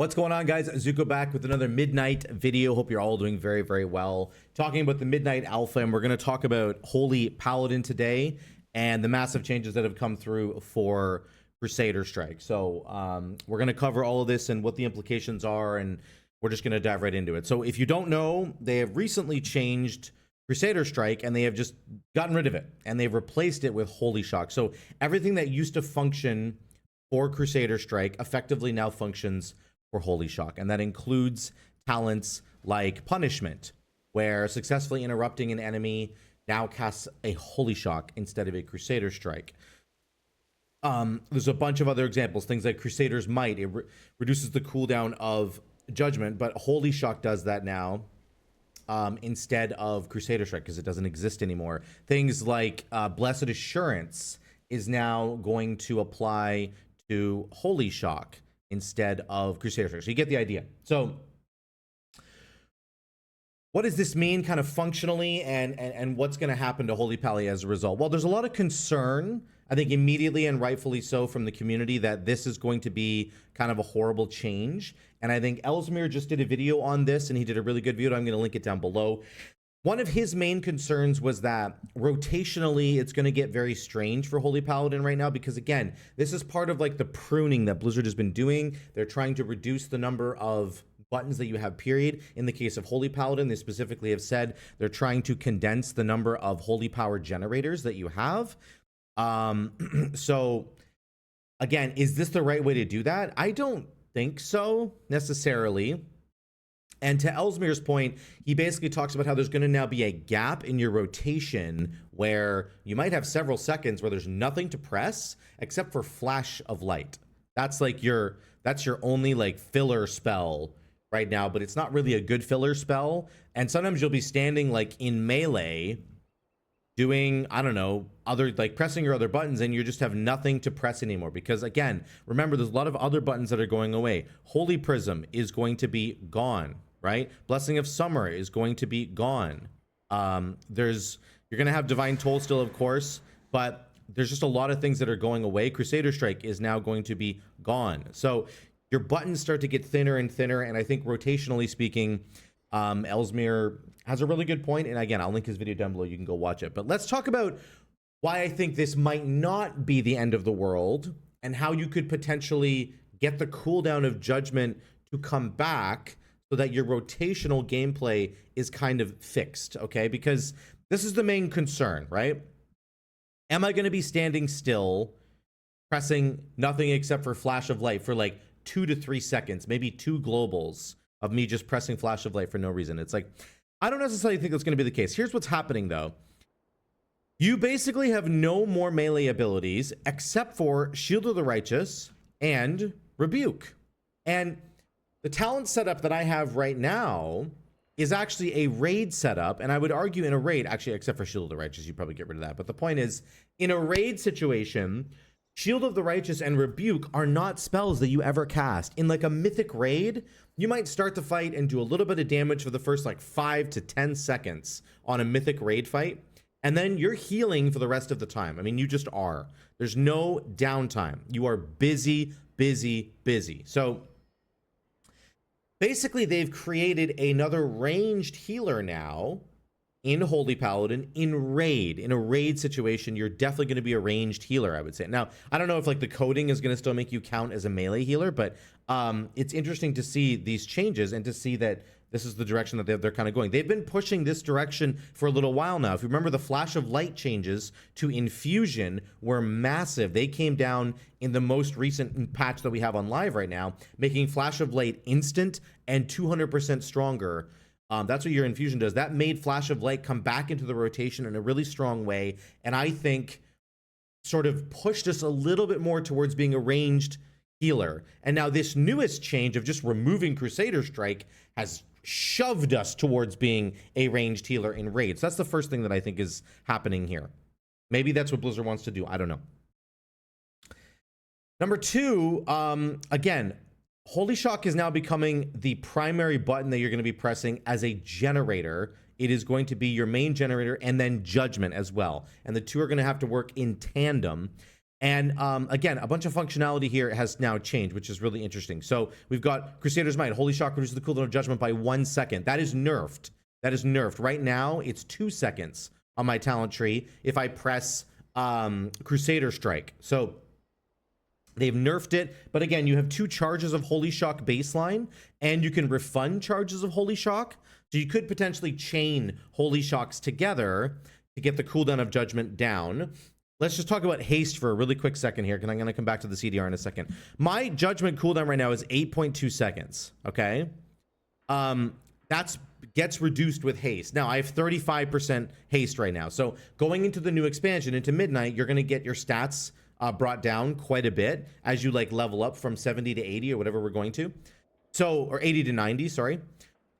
What's going on, guys? Zuko back with another midnight video. Hope you're all doing very, very well. Talking about the midnight alpha, and we're going to talk about Holy Paladin today and the massive changes that have come through for Crusader Strike. So we're going to cover all of this and what the implications are, and we're just going to dive right into it. So if you don't know, they have recently changed Crusader Strike, and they have just gotten rid of it, and they've replaced it with Holy Shock. So everything that used to function for Crusader Strike effectively now functions for Holy Shock, and that includes talents like Punishment, where successfully interrupting an enemy now casts a Holy Shock instead of a Crusader Strike. There's a bunch of other examples, things like Crusader's Might. It reduces the cooldown of Judgment, but Holy Shock does that now instead of Crusader Strike because it doesn't exist anymore. Things like Blessed Assurance is now going to apply to Holy Shock instead of Crusader Strike. So you get the idea. So what does this mean kind of functionally, and what's going to happen to Holy Pally as a result? Well, there's a lot of concern, I think immediately and rightfully so, from the community that this is going to be kind of a horrible change. And I think Ellesmere just did a video on this, and he did a really good video. I'm going to link it down below. One of his main concerns was that rotationally, it's going to get very strange for Holy Paladin right now, because again, this is part of like the pruning that Blizzard has been doing. They're trying to reduce the number of buttons that you have, period. In the case of Holy Paladin, they specifically have said they're trying to condense the number of holy power generators that you have. So again, is this the right way to do that? I don't think so necessarily. And to Ellesmere's point, he basically talks about how there's going to now be a gap in your rotation where you might have several seconds where there's nothing to press except for Flash of Light. That's like that's your only like filler spell right now, but it's not really a good filler spell. And sometimes you'll be standing like in melee doing, I don't know, other like pressing your other buttons, and you just have nothing to press anymore. Because again, remember, there's a lot of other buttons that are going away. Holy Prism is going to be gone. Right? Blessing of Summer is going to be gone. You're going to have Divine Toll still, of course, but there's just a lot of things that are going away. Crusader Strike is now going to be gone. So your buttons start to get thinner and thinner, and I think rotationally speaking, Ellesmere has a really good point. And again, I'll link his video down below. You can go watch it. But let's talk about why I think this might not be the end of the world and how you could potentially get the cooldown of Judgment to come back so that your rotational gameplay is kind of fixed, okay? Because this is the main concern, right? Am I going to be standing still, pressing nothing except for Flash of Light for like 2 to 3 seconds, maybe 2 globals of me just pressing Flash of Light for no reason? It's like, I don't necessarily think that's going to be the case. Here's what's happening, though. You basically have no more melee abilities except for Shield of the Righteous and Rebuke. And the talent setup that I have right now is actually a raid setup, and I would argue in a raid, actually, except for Shield of the Righteous, you probably get rid of that. But the point is, in a raid situation, Shield of the Righteous and Rebuke are not spells that you ever cast. In like a mythic raid, you might start the fight and do a little bit of damage for the first like 5 to 10 seconds on a mythic raid fight, and then you're healing for the rest of the time. I mean, you just are. There's no downtime. You are busy, busy, busy. So basically, they've created another ranged healer now in Holy Paladin in raid. In a raid situation, you're definitely going to be a ranged healer, I would say. Now, I don't know if like the coding is going to still make you count as a melee healer, but it's interesting to see these changes and to see that this is the direction that they're kind of going. They've been pushing this direction for a little while now. If you remember, the Flash of Light changes to Infusion were massive. They came down in the most recent patch that we have on live right now, making Flash of Light instant and 200% stronger. That's what your Infusion does. That made Flash of Light come back into the rotation in a really strong way, and I think sort of pushed us a little bit more towards being a ranged healer. And now this newest change of just removing Crusader Strike has shoved us towards being a ranged healer in raids. That's the first thing that I think is happening here. Maybe that's what Blizzard wants to do. I don't know. Number 2, again, Holy Shock is now becoming the primary button that you're going to be pressing as a generator. It is going to be your main generator and then Judgment as well. And the two are going to have to work in tandem. And again, a bunch of functionality here has now changed, which is really interesting. So we've got Crusader's Might. Holy Shock reduces the cooldown of Judgment by 1 second. That is nerfed. That is nerfed. Right now, it's 2 seconds on my talent tree if I press Crusader Strike. So they've nerfed it. But again, you have 2 charges of Holy Shock baseline, and you can refund charges of Holy Shock. So you could potentially chain Holy Shocks together to get the cooldown of Judgment down. Let's just talk about haste for a really quick second here, because I'm going to come back to the CDR in a second. My Judgment cooldown right now is 8.2 seconds, okay? That's gets reduced with haste. Now, I have 35% haste right now. So going into the new expansion, into Midnight, you're going to get your stats brought down quite a bit as you like level up from 70 to 80 or whatever we're going to. So, or 80 to 90, sorry.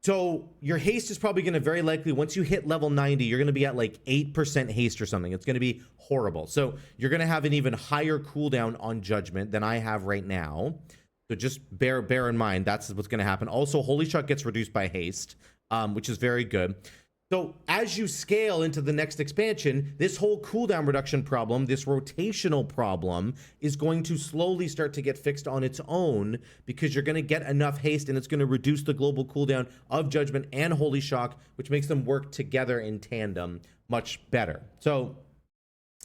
So your haste is probably going to very likely, once you hit level 90, you're going to be at like 8% haste or something. It's going to be horrible. So you're going to have an even higher cooldown on Judgment than I have right now. So just bear in mind, that's what's going to happen. Also, Holy Shock gets reduced by haste, which is very good. So as you scale into the next expansion, this whole cooldown reduction problem, this rotational problem, is going to slowly start to get fixed on its own, because you're going to get enough haste and it's going to reduce the global cooldown of Judgment and Holy Shock, which makes them work together in tandem much better. So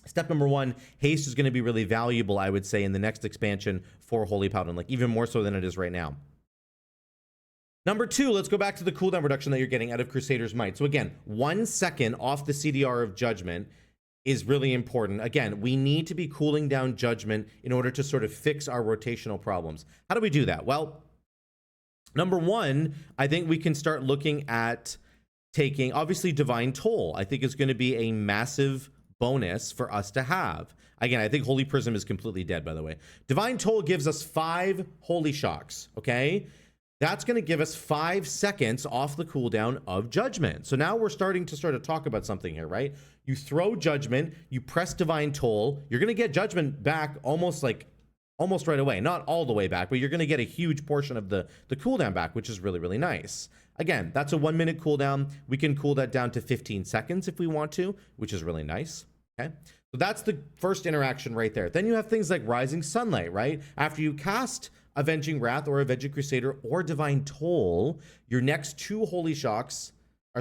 step number 1, haste is going to be really valuable, I would say, in the next expansion for Holy Paladin, like even more so than it is right now. Number 2, let's go back to the cooldown reduction that you're getting out of Crusader's Might. So again, 1 second off the CDR of Judgment is really important. Again, we need to be cooling down Judgment in order to sort of fix our rotational problems. How do we do that? Well, number 1, I think we can start looking at taking, obviously, Divine Toll. I think is going to be a massive bonus for us to have. Again, I think Holy Prism is completely dead, by the way. Divine Toll gives us 5 Holy Shocks, okay? That's going to give us 5 seconds off the cooldown of Judgment. So now we're starting to sort of talk about something here, right? You throw Judgment, you press Divine Toll, you're going to get Judgment back almost right away. Not all the way back, but you're going to get a huge portion of the cooldown back, which is really, really nice. Again, that's a 1 minute cooldown. We can cool that down to 15 seconds if we want to, which is really nice, okay? So that's the first interaction right there. Then you have things like Rising Sunlight, right? After you cast Avenging Wrath or Avenging Crusader or Divine Toll, your next 2 Holy Shocks,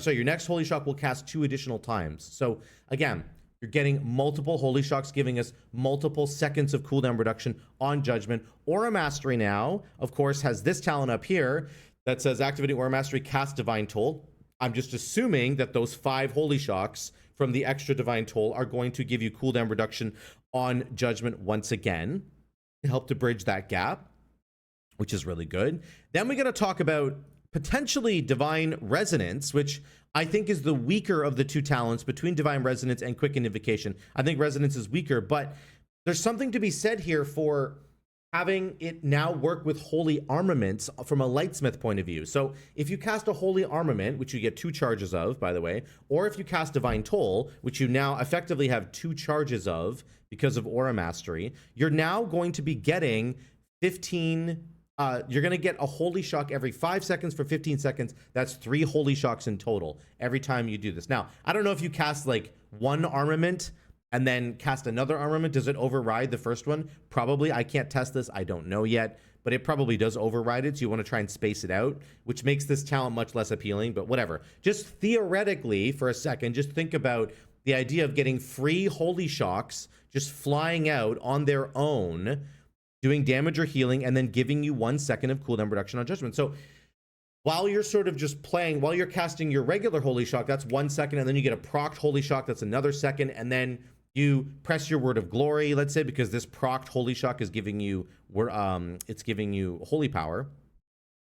your next Holy Shock will cast 2 additional times. So again, you're getting multiple Holy Shocks, giving us multiple seconds of cooldown reduction on Judgment. Aura Mastery now, of course, has this talent up here that says activating Aura Mastery, cast Divine Toll. I'm just assuming that those 5 Holy Shocks from the extra Divine Toll are going to give you cooldown reduction on Judgment once again to help to bridge that gap, which is really good. Then we're going to talk about potentially Divine Resonance, which I think is the weaker of the 2 talents between Divine Resonance and Quicken Invocation. I think Resonance is weaker, but there's something to be said here for having it now work with Holy Armaments from a Lightsmith point of view. So if you cast a Holy Armament, which you get 2 charges of, by the way, or if you cast Divine Toll, which you now effectively have 2 charges of because of Aura Mastery, you're now going to be getting 15... you're going to get a Holy Shock every 5 seconds for 15 seconds. That's 3 Holy Shocks in total every time you do this. Now, I don't know if you cast like 1 armament and then cast another armament. Does it override the first one? Probably. I can't test this. I don't know yet, but it probably does override it. So you want to try and space it out, which makes this talent much less appealing, but whatever. Just theoretically for a second, just think about the idea of getting free Holy Shocks just flying out on their own, doing damage or healing, and then giving you 1 second of cooldown reduction on Judgment. So while you're sort of just playing, while you're casting your regular Holy Shock, that's 1 second, and then you get a procced Holy Shock, that's another second, and then you press your Word of Glory, let's say, because this procced Holy Shock is giving you, it's giving you Holy Power.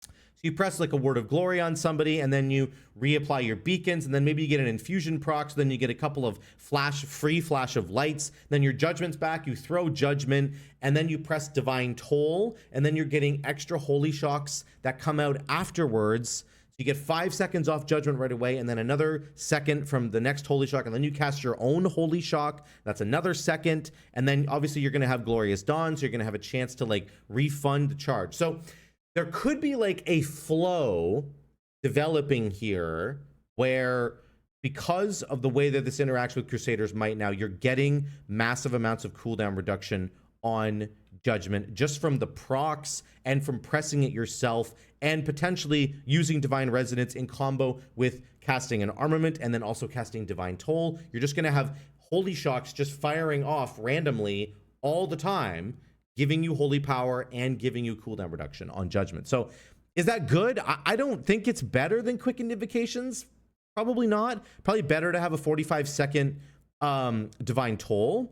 So you press like a Word of Glory on somebody, and then you reapply your beacons, and then maybe you get an Infusion proc, so then you get a couple of free flash of lights, then your Judgment's back, you throw Judgment, and then you press Divine Toll, and then you're getting extra Holy Shocks that come out afterwards. So you get 5 seconds off Judgment right away, and then another second from the next Holy Shock, and then you cast your own Holy Shock. That's another second, and then obviously you're going to have Glorious Dawn, so you're going to have a chance to like refund the charge. So there could be like a flow developing here where because of the way that this interacts with Crusader's Might now, you're getting massive amounts of cooldown reduction on Judgment just from the procs and from pressing it yourself and potentially using Divine Resonance in combo with casting an Armament and then also casting Divine Toll. You're just going to have Holy Shocks just firing off randomly all the time, giving you Holy Power and giving you cooldown reduction on Judgment. So is that good? I don't think it's better than Quickened Invocations. Probably not. Probably better to have a 45-second Divine Toll,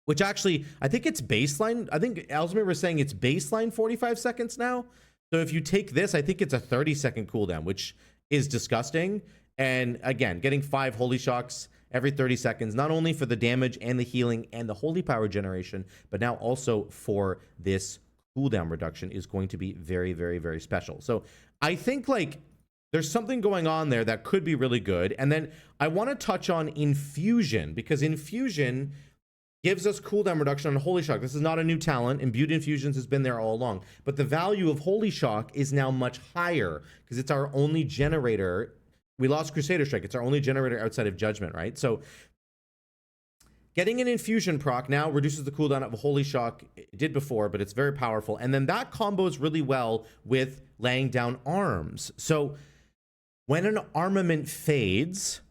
which actually, I think it's baseline. I think Ellesmere was saying it's baseline 45 seconds now. So if you take this, I think it's a 30-second cooldown, which is disgusting. And again, getting 5 Holy Shocks every 30 seconds, not only for the damage and the healing and the Holy Power generation, but now also for this cooldown reduction is going to be very, very, very special. So I think like there's something going on there that could be really good. And then I want to touch on Infusion, because Infusion gives us cooldown reduction on Holy Shock. This is not a new talent. Imbued Infusions has been there all along. But the value of Holy Shock is now much higher because it's our only generator. We lost Crusader Strike. It's our only generator outside of Judgment, right? So getting an Infusion proc now reduces the cooldown of a Holy Shock. It did before, but it's very powerful. And then that combos really well with laying down arms. So when an armament fades,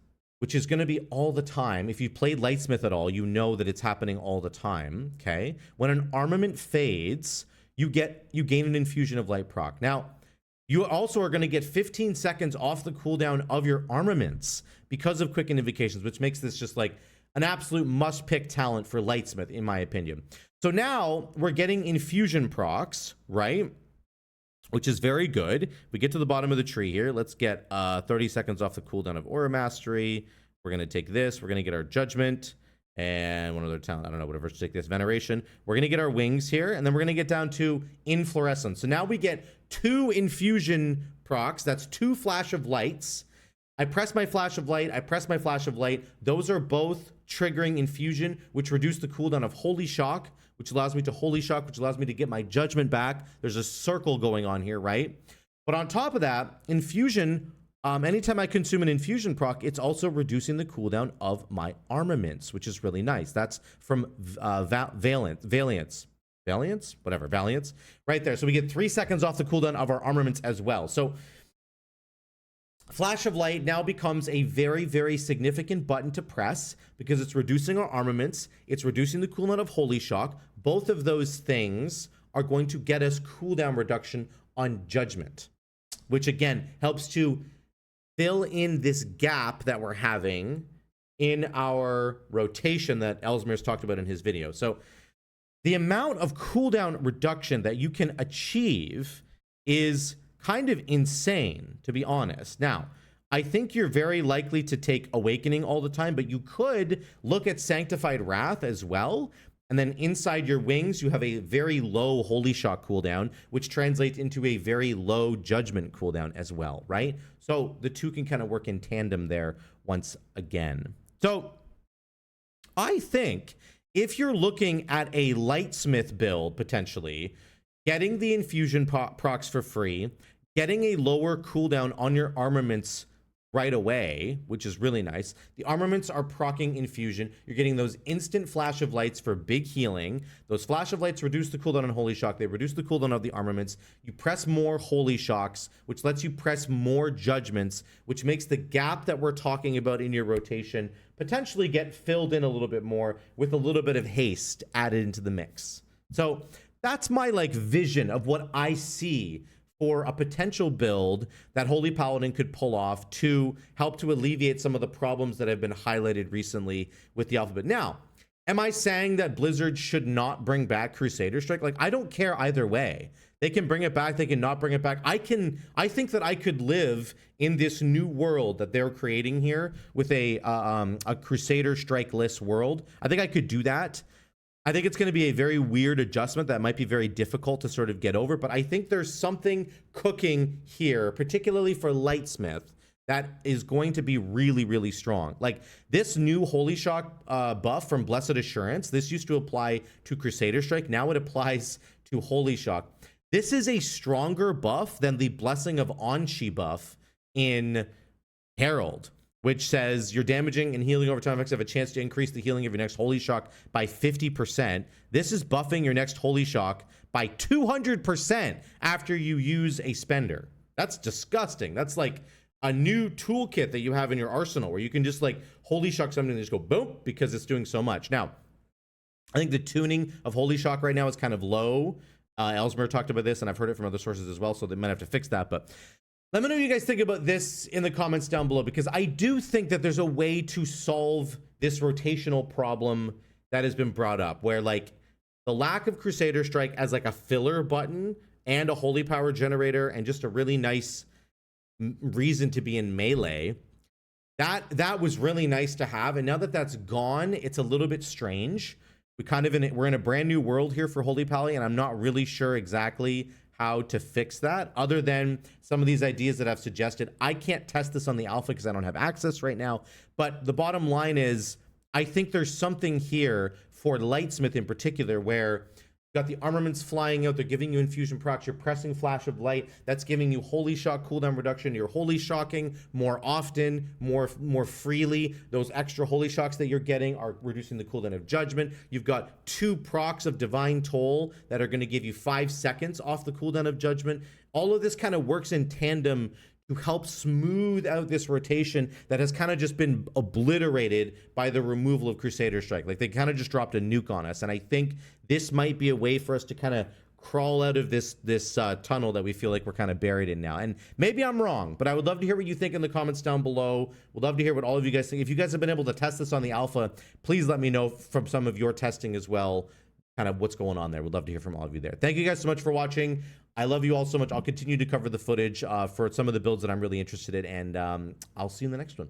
which is going to be all the time. If you've played Lightsmith at all, you know that it's happening all the time, okay? When an armament fades, you gain an Infusion of Light proc. Now, you also are going to get 15 seconds off the cooldown of your armaments because of Quickened Invocations, which makes this just like an absolute must-pick talent for Lightsmith, in my opinion. So now we're getting Infusion procs, right? Which is very good. We get to the bottom of the tree here. Let's get 30 seconds off the cooldown of Aura Mastery. We're going to take this. We're going to get our Judgment. And one other talent. I don't know, whatever. Let's take this. Veneration. We're going to get our Wings here. And then we're going to get down to Inflorescence. So now we get 2 Infusion procs. That's 2 Flash of Lights. I press my Flash of Light. I press my Flash of Light. Those are both triggering Infusion, which reduce the cooldown of Holy Shock, which allows me to Holy Shock, which allows me to get my Judgment back. There's a circle going on here, right? But on top of that, Infusion, anytime I consume an Infusion proc, it's also reducing the cooldown of my armaments, which is really nice. That's from Valiance, right there. So we get 3 seconds off the cooldown of our armaments as well. So Flash of Light now becomes a very, very significant button to press because it's reducing our armaments. It's reducing the cooldown of Holy Shock. Both of those things are going to get us cooldown reduction on Judgment, which again helps to fill in this gap that we're having in our rotation that Ellesmere's talked about in his video. So the amount of cooldown reduction that you can achieve is kind of insane, to be honest. Now, I think you're very likely to take Awakening all the time, but you could look at Sanctified Wrath as well. And then inside your Wings, you have a very low Holy Shock cooldown, which translates into a very low Judgment cooldown as well, right? So the two can kind of work in tandem there once again. So I think if you're looking at a Lightsmith build, potentially, getting the Infusion procs for free, getting a lower cooldown on your armaments right away, which is really nice. The armaments are proccing Infusion. You're getting those instant Flash of Lights for big healing. Those Flash of Lights reduce the cooldown on Holy Shock. They reduce the cooldown of the armaments. You press more Holy Shocks, which lets you press more Judgments, which makes the gap that we're talking about in your rotation potentially get filled in a little bit more with a little bit of haste added into the mix. So that's my vision of what I see for a potential build that Holy Paladin could pull off to help to alleviate some of the problems that have been highlighted recently with the alphabet. Now, am I saying that Blizzard should not bring back Crusader Strike? I don't care either way. They can bring it back. They can not bring it back. I think that I could live in this new world that they're creating here with a Crusader Strike-less world. I think I could do that. I think it's going to be a very weird adjustment that might be very difficult to sort of get over, but I think there's something cooking here, particularly for Lightsmith, that is going to be really, really strong. This new Holy Shock buff from Blessed Assurance, this used to apply to Crusader Strike. Now it applies to Holy Shock. This is a stronger buff than the Blessing of Anshi buff in Herald, which says your damaging and healing over time effects have a chance to increase the healing of your next Holy Shock by 50%. This is buffing your next Holy Shock by 200% after you use a spender. That's disgusting. That's like a new toolkit that you have in your arsenal where you can just like Holy Shock something and just go boom because it's doing so much. Now, I think the tuning of Holy Shock right now is kind of low. Ellesmere talked about this, and I've heard it from other sources as well, so they might have to fix that. But let me know what you guys think about this in the comments down below, because I do think that there's a way to solve this rotational problem that has been brought up, where like the lack of Crusader Strike as like a filler button and a holy power generator and just a really nice reason to be in melee, that was really nice to have. And now that that's gone, it's a little bit strange. We're in a brand new world here for Holy Pally, and I'm not really sure exactly how to fix that, other than some of these ideas that I've suggested. I can't test this on the alpha because I don't have access right now, but the bottom line is I think there's something here for Lightsmith in particular, where you've got the armaments flying out, they're giving you infusion procs, you're pressing Flash of Light, that's giving you Holy Shock cooldown reduction, you're Holy Shocking more often, more freely. Those extra Holy Shocks that you're getting are reducing the cooldown of Judgment. You've got 2 procs of Divine Toll that are going to give you 5 seconds off the cooldown of Judgment. All of this kind of works in tandem to help smooth out this rotation that has kind of just been obliterated by the removal of Crusader Strike. Like they kind of just dropped a nuke on us. And I think this might be a way for us to kind of crawl out of this tunnel that we feel like we're kind of buried in now. And maybe I'm wrong, but I would love to hear what you think in the comments down below. We'd love to hear what all of you guys think. If you guys have been able to test this on the alpha, please let me know from some of your testing as well, kind of what's going on there. We'd love to hear from all of you there. Thank you guys so much for watching. I love you all so much. I'll continue to cover the footage for some of the builds that I'm really interested in, and I'll see you in the next one.